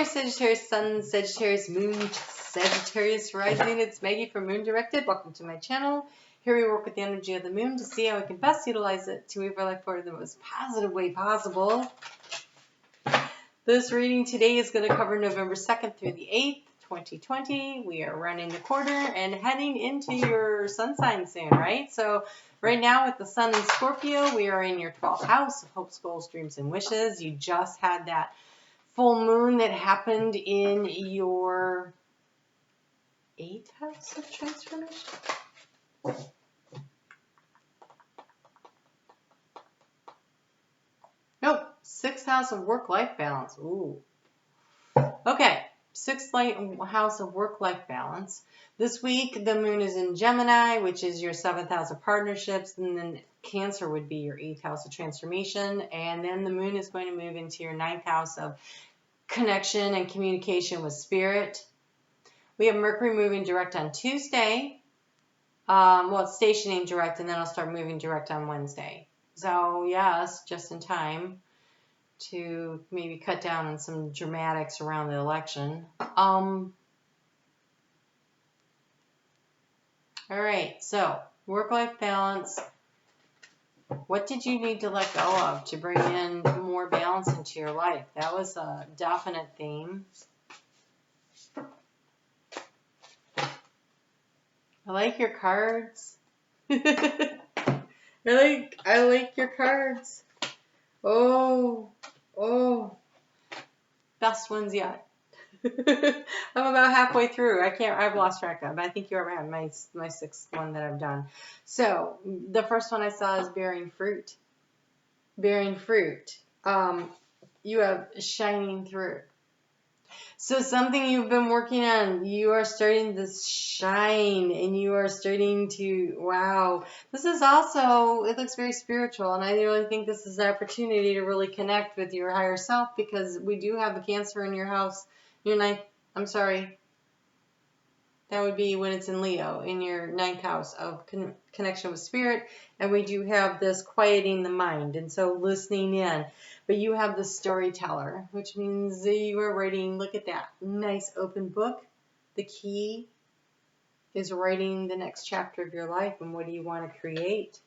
there, Sagittarius Sun, Sagittarius Moon, Sagittarius Rising. It's Maggie from Moon Directed. Welcome to my channel. Here we work with the energy of the moon to see how we can best utilize it to move our life forward in the most positive way possible. This reading today is going to cover November 2nd through the 8th, 2020. We are running the quarter and heading into your sun sign soon, right? So right now with the sun in Scorpio, we are in your 12th house of hopes, goals, dreams, and wishes. You just had that full moon that happened in your 8th house of transformation. Nope, 6th house of work-life balance. Ooh. Okay, 6th house of work-life balance. This week, the moon is in Gemini, which is your 7th house of partnerships, and then Cancer would be your 8th house of transformation, and then the moon is going to move into your 9th house of connection and communication with spirit. We have Mercury moving direct on Tuesday. Well, it's stationing direct, and then I'll start moving direct on Wednesday. So, yes, just in time to maybe cut down on some dramatics around the election. All right, so work-life balance. What did you need to let go of to bring in more balance into your life? That was a definite theme. I like your cards. I like your cards. Oh, best ones yet. I'm about halfway through. I've lost track of. I think you're around my 6th one that I've done. So the first one I saw is bearing fruit. Bearing fruit. You have shining through. So something you've been working on, you are starting to shine, and you are starting to, wow. This is also, it looks very spiritual, and I really think this is an opportunity to really connect with your higher self, because we do have the Cancer in your house, your 9th, I'm sorry, that would be when it's in Leo, in your 9th house of connection with spirit, and we do have this quieting the mind, and so listening in. But you have the storyteller, which means you are writing, look at that, nice open book. The key is writing the next chapter of your life, and what do you want to create?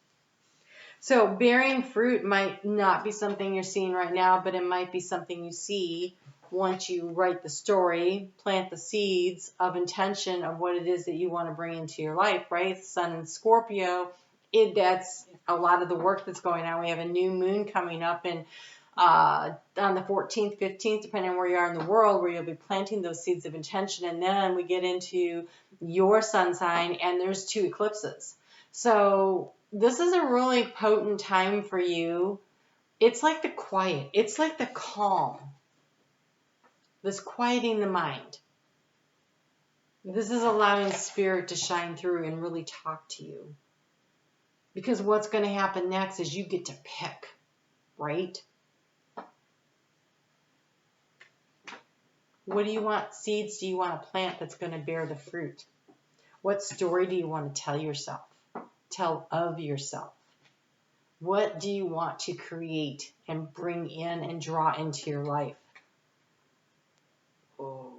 So bearing fruit might not be something you're seeing right now, but it might be something you see once you write the story, plant the seeds of intention of what it is that you want to bring into your life, right? Sun in Scorpio, that's a lot of the work that's going on. We have a new moon coming up in on the 14th, 15th, depending on where you are in the world, where you'll be planting those seeds of intention. And then we get into your sun sign, and there's 2 eclipses. So this is a really potent time for you. It's like the quiet. It's like the calm. This quieting the mind. This is allowing spirit to shine through and really talk to you. Because what's going to happen next is you get to pick, right? What do you want? Seeds do you want to plant that's going to bear the fruit? What story do you want to tell yourself? Tell of yourself. What do you want to create and bring in and draw into your life? Oh.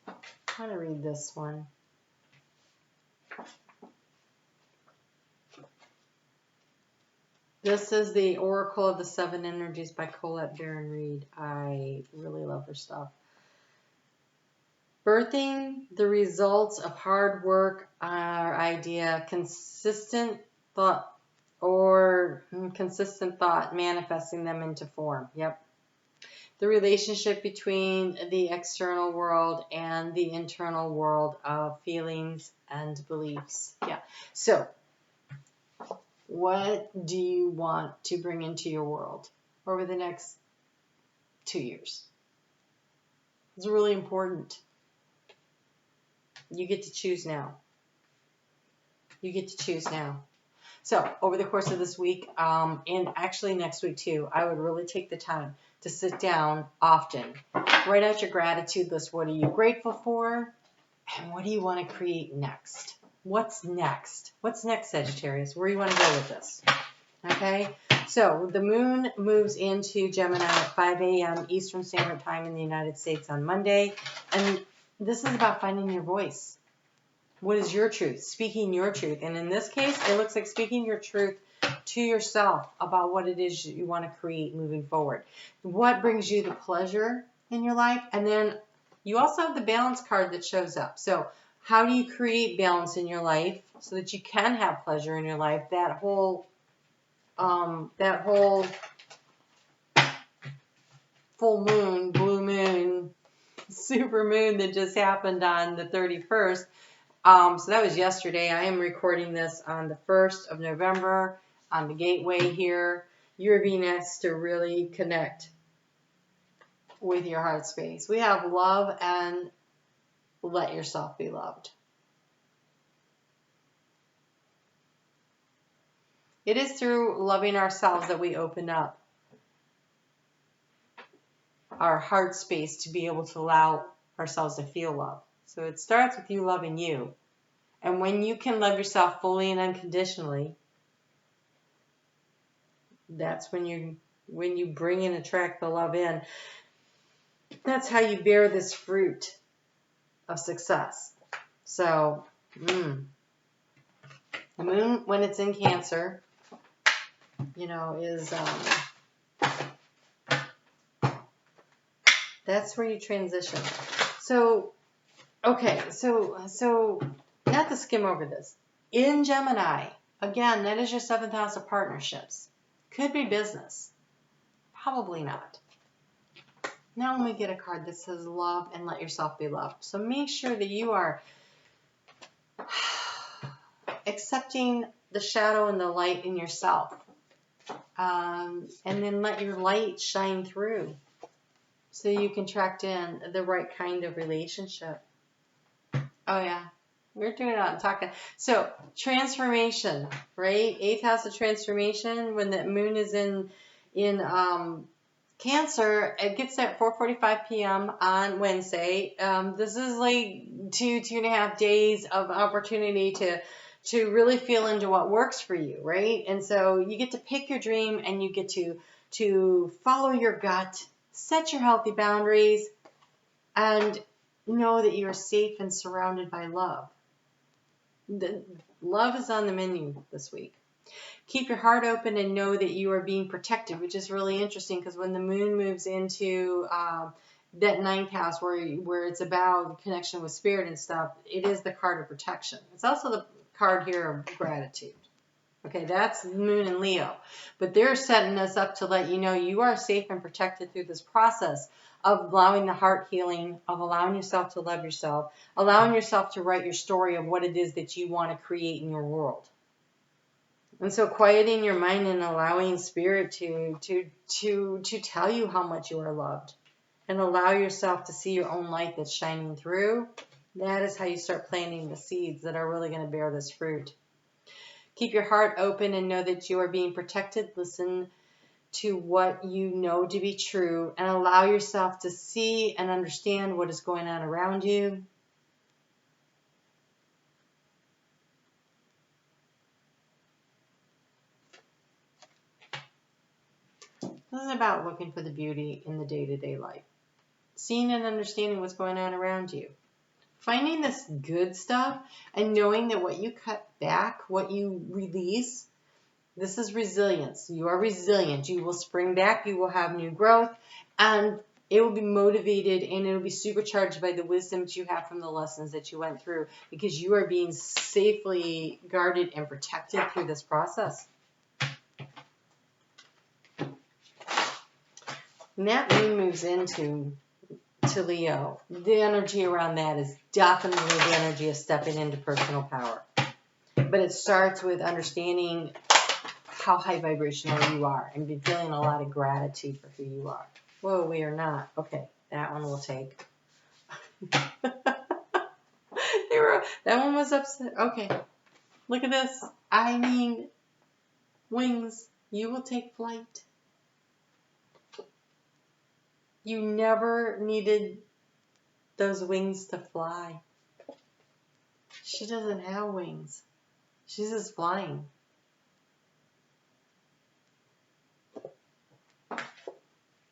I want to read this one. This is the Oracle of the 7 Energies by Colette Baron Reed. I really love her stuff. Birthing the results of hard work or idea, consistent thought, manifesting them into form. Yep. The relationship between the external world and the internal world of feelings and beliefs. Yeah. So, what do you want to bring into your world over the next 2 years? It's really important. You get to choose now. You get to choose now. So over the course of this week, and actually next week too, I would really take the time to sit down often. Write out your gratitude list. What are you grateful for? And what do you want to create next? what's next? What's next, Sagittarius? Where do you want to go with this? Okay, so the moon moves into Gemini at 5 a.m. Eastern Standard Time in the United States on Monday. And this is about finding your voice. What is your truth? Speaking your truth. And in this case, it looks like speaking your truth to yourself about what it is you want to create moving forward. What brings you the pleasure in your life? And then you also have the balance card that shows up. So how do you create balance in your life so that you can have pleasure in your life? That whole full moon, blue moon, super moon that just happened on the 31st. So that was yesterday. I am recording this on the 1st of November on the gateway here. You're being asked to really connect with your heart space. We have love and let yourself be loved. It is through loving ourselves that we open up our heart space to be able to allow ourselves to feel love. So it starts with you loving you. And when you can love yourself fully and unconditionally, that's when you bring and attract the love in. That's how you bear this fruit of success. So, the moon, when it's in Cancer, is that's where you transition. So, okay, so not to skim over this. In Gemini, again, that is your 7th house of partnerships. Could be business. Probably not. Now when we get a card that says love and let yourself be loved. So make sure that you are accepting the shadow and the light in yourself. And then let your light shine through so you can attract in the right kind of relationship. Oh yeah, we're doing it on talking. So transformation, right? 8th house of transformation. When the moon is in Cancer, it gets there at 4:45 p.m. on Wednesday. This is like 2.5 days of opportunity to really feel into what works for you, right? And so you get to pick your dream and you get to follow your gut, set your healthy boundaries, and know that you're safe and surrounded by love. Love is on the menu this week. Keep your heart open and know that you are being protected, which is really interesting because when the moon moves into that 9th house where it's about connection with spirit and stuff, it is the card of protection. It's also the card here of gratitude. Okay, that's moon and Leo. But they're setting us up to let you know you are safe and protected through this process of allowing the heart healing, of allowing yourself to love yourself, allowing yourself to write your story of what it is that you want to create in your world. And so quieting your mind and allowing spirit to tell you how much you are loved and allow yourself to see your own light that's shining through, that is how you start planting the seeds that are really going to bear this fruit. Keep your heart open and know that you are being protected. Listen to what you know to be true and allow yourself to see and understand what is going on around you. This is about looking for the beauty in the day-to-day life. Seeing and understanding what's going on around you. Finding this good stuff and knowing that what you cut back, what you release, this is resilience. You are resilient. You will spring back. You will have new growth. And it will be motivated and it will be supercharged by the wisdom that you have from the lessons that you went through because you are being safely guarded and protected through this process. When that moon moves into Leo, the energy around that is definitely the energy of stepping into personal power. But it starts with understanding how high vibrational you are and be feeling a lot of gratitude for who you are. Whoa, we are not. Okay, that one we'll take. That one was upset. Okay, look at this. I mean, wings. You will take flight. You never needed those wings to fly. She doesn't have wings. She's just flying.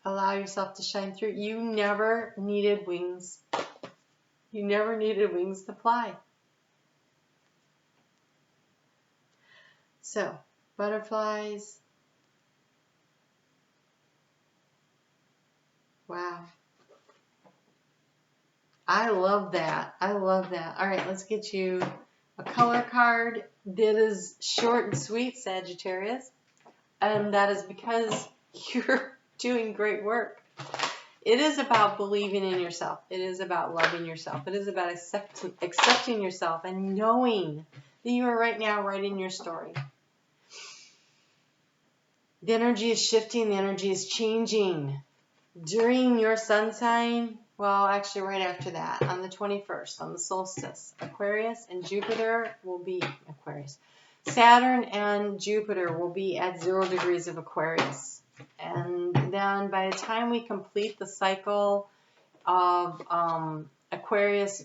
Allow yourself to shine through. You never needed wings. You never needed wings to fly. So, butterflies. Wow. I love that. I love that. All right, let's get you a color card that is short and sweet, Sagittarius. And that is because you're doing great work. It is about believing in yourself. It is about loving yourself. It is about accepting yourself and knowing that you are right now writing your story. The energy is shifting. The energy is changing. During your sun sign, well, actually right after that, on the 21st, on the solstice, Aquarius and Jupiter will be, Saturn and Jupiter will be at 0 degrees of Aquarius. And then by the time we complete the cycle of Aquarius,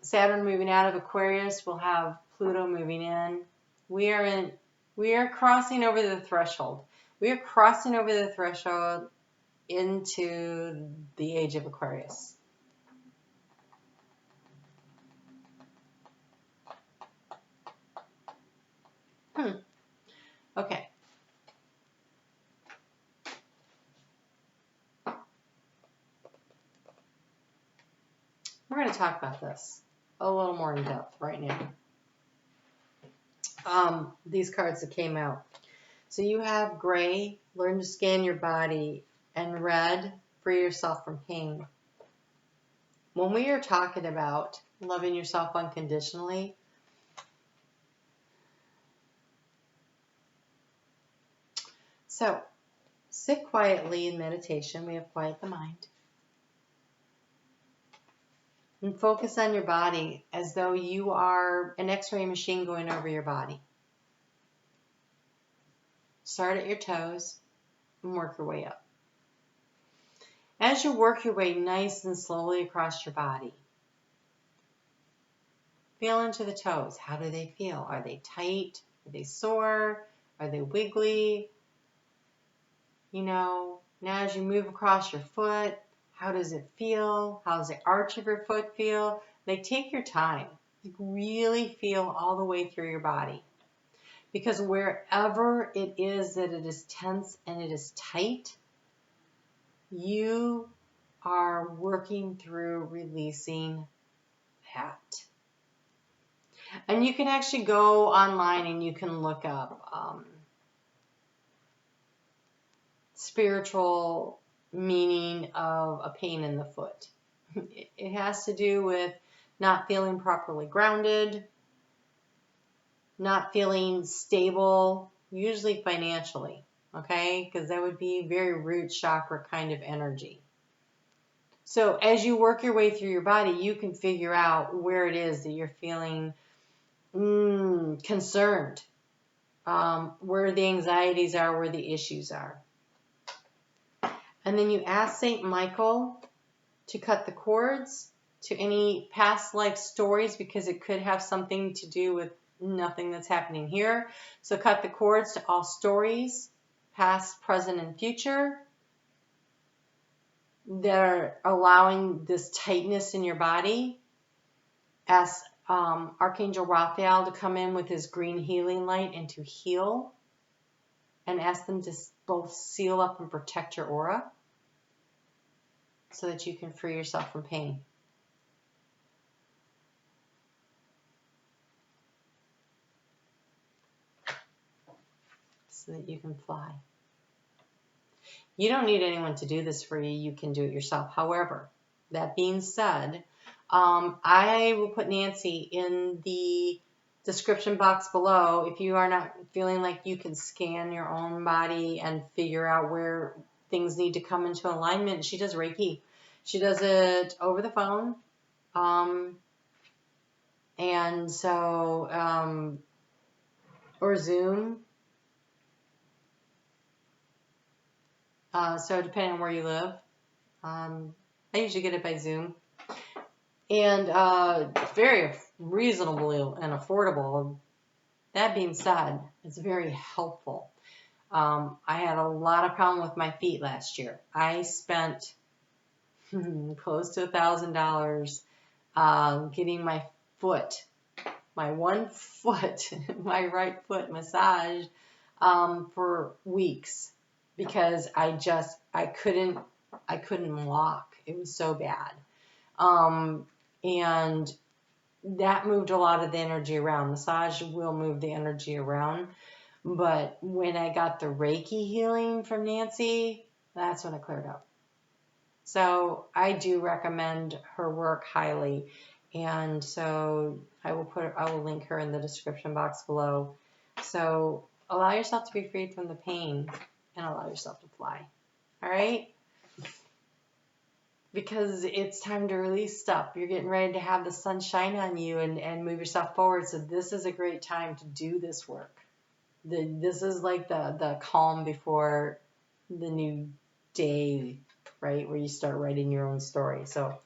Saturn moving out of Aquarius, we'll have Pluto moving in. We are crossing over the threshold. We are crossing over the threshold into the age of Aquarius. Okay. We're going to talk about this a little more in depth right now. These cards that came out. So you have gray, learn to scan your body, and red, free yourself from pain. When we are talking about loving yourself unconditionally, so sit quietly in meditation. We have quiet the mind. And focus on your body as though you are an X-ray machine going over your body. Start at your toes and work your way up. As you work your way nice and slowly across your body, feel into the toes. How do they feel? Are they tight? Are they sore? Are they wiggly? You know, now as you move across your foot, how does it feel? How does the arch of your foot feel? Like, take your time. Like, really feel all the way through your body. Because wherever it is that it is tense and it is tight, you are working through releasing that. And you can actually go online and you can look up spiritual meaning of a pain in the foot. It has to do with not feeling properly grounded, not feeling stable, usually financially, okay? Because that would be very root chakra kind of energy. So as you work your way through your body, you can figure out where it is that you're feeling concerned, where the anxieties are, where the issues are. And then you ask St. Michael to cut the cords to any past life stories, because it could have something to do with nothing that's happening here. So cut the cords to all stories, past, present, and future, that are allowing this tightness in your body. Ask Archangel Raphael to come in with his green healing light and to heal, and ask them to both seal up and protect your aura so that you can free yourself from pain. So that you can fly. You don't need anyone to do this for you. You can do it yourself. However, that being said, I will put Nancy in the description box below if you are not feeling like you can scan your own body and figure out where things need to come into alignment. She does Reiki. She does it over the phone. And so, or Zoom. So depending on where you live, I usually get it by Zoom. And very, reasonable and affordable. That being said, it's very helpful. I had a lot of problem with my feet last year. I spent close to $1,000 getting my foot, my one foot, my right foot massaged for weeks because I couldn't walk. It was so bad. And that moved a lot of the energy around. Massage will move the energy around. But when I got the Reiki healing from Nancy, that's when it cleared up. So I do recommend her work highly. And so I will link her in the description box below. So allow yourself to be freed from the pain and allow yourself to fly. All right? Because it's time to release stuff. You're getting ready to have the sun shine on you and move yourself forward. So this is a great time to do this work. This is like the calm before the new day, right? Where you start writing your own story. So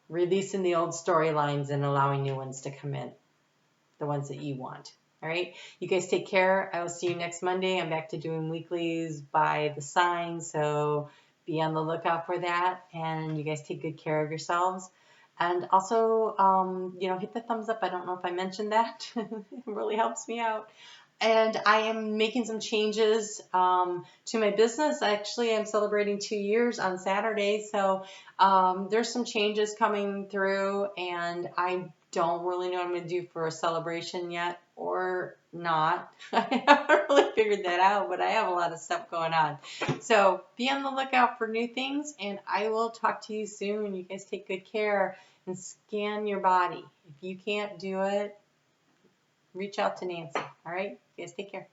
releasing the old storylines and allowing new ones to come in. The ones that you want. All right. You guys take care. I will see you next Monday. I'm back to doing weeklies by the sign. So be on the lookout for that. And you guys take good care of yourselves. And also, hit the thumbs up. I don't know if I mentioned that. It really helps me out. And I am making some changes to my business. Actually, I'm celebrating 2 years on Saturday. So there's some changes coming through. And I don't really know what I'm going to do for a celebration yet or not. I haven't really figured that out, but I have a lot of stuff going on. So be on the lookout for new things. And I will talk to you soon. You guys take good care and scan your body. If you can't do it, reach out to Nancy. All right? You guys take care.